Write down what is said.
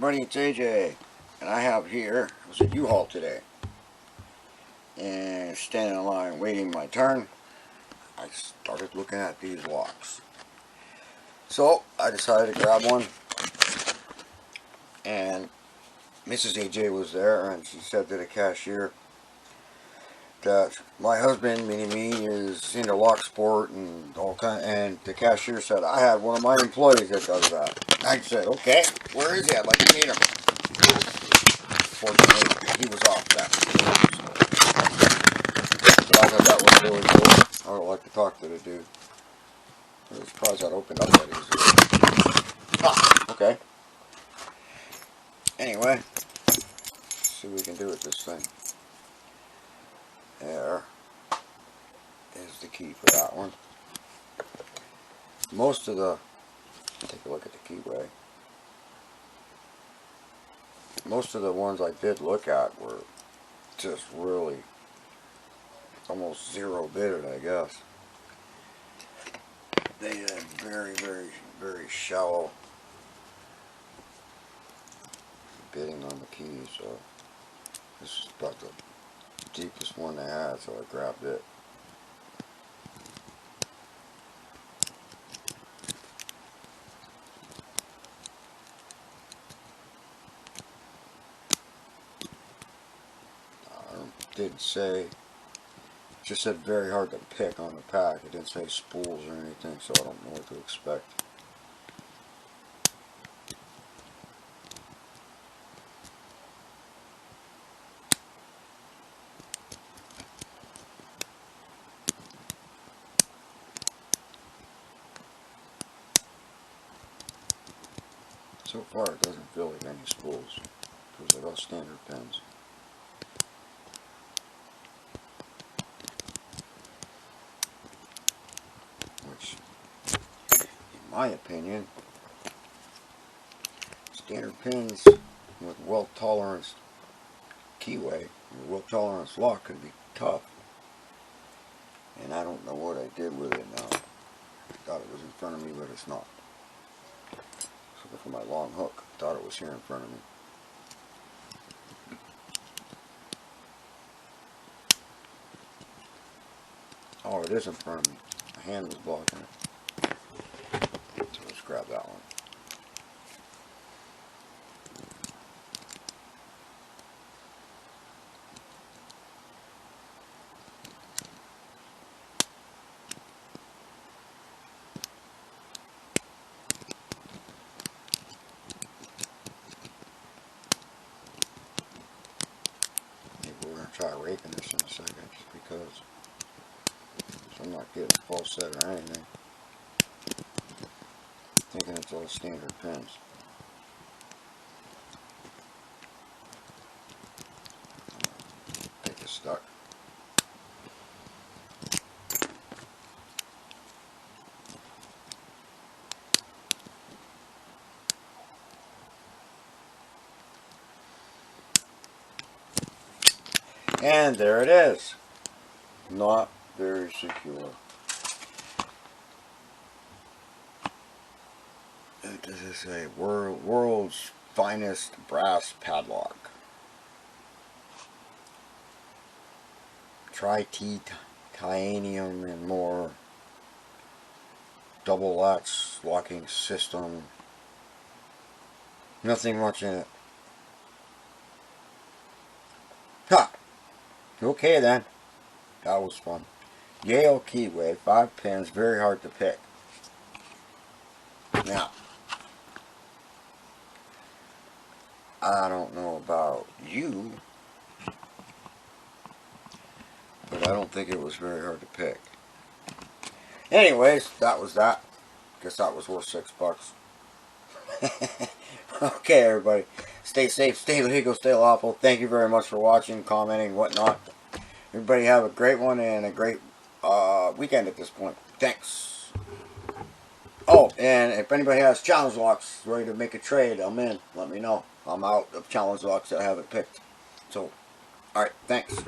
everybody, it's AJ, and I have here, it was a U-Haul today, and standing in line waiting my turn, I started looking at these locks. So I decided to grab one, and Mrs. AJ was there, and she said to the cashier that my husband, meaning me, is into lock sport and all kind. And the cashier said I had one of my employees that does that. I said, okay, where is he? I'd like to meet him. Fortunately, he was off that. So I thought that was really cool. I would like to talk to the dude. I was surprised that opened up that easily. Ah, okay. Anyway, let's see what we can do with this thing. There is the key for that one. Most of the, take a look at the keyway. Most of the ones I did look at were just really almost zero bidded, I guess. They had very, very shallow bidding on the key, so this is about the deepest one they had, so I grabbed it. Didn't say, just said very hard to pick on the pack. It didn't say spools or anything, so I don't know what to expect. So far it doesn't feel like any spools. Feels like all standard pins. Which, in my opinion, standard pins with well tolerance keyway, well tolerance lock can be tough. And I don't know what I did with it now. I thought it was in front of me, but it's not. So for my long hook, I thought it was here in front of me. Oh, it is in front of me. My hand was blocking it. So let's grab that one. Maybe we're going to try raping this in a second, just because. So I'm not getting a full set or anything. Thinking it's all standard pins. Think it's stuck. And there it is. Not very secure. What does it say? World's finest brass padlock. Titanium and more. Double latch locking system. Nothing much in it. Ha! Okay then. That was fun. Yale keyway, 5 pins, very hard to pick. Now, I don't know about you, but I don't think it was very hard to pick. Anyways, that was that. Guess that was worth $6. Okay, everybody. Stay safe, stay legal, stay lawful. Thank you very much for watching, commenting, whatnot. Everybody have a great one and a great weekend at this point. Thanks. Oh, and if anybody has challenge locks ready to make a trade, I'm in. Let me know. I'm out of challenge locks that I haven't picked. So, alright, thanks.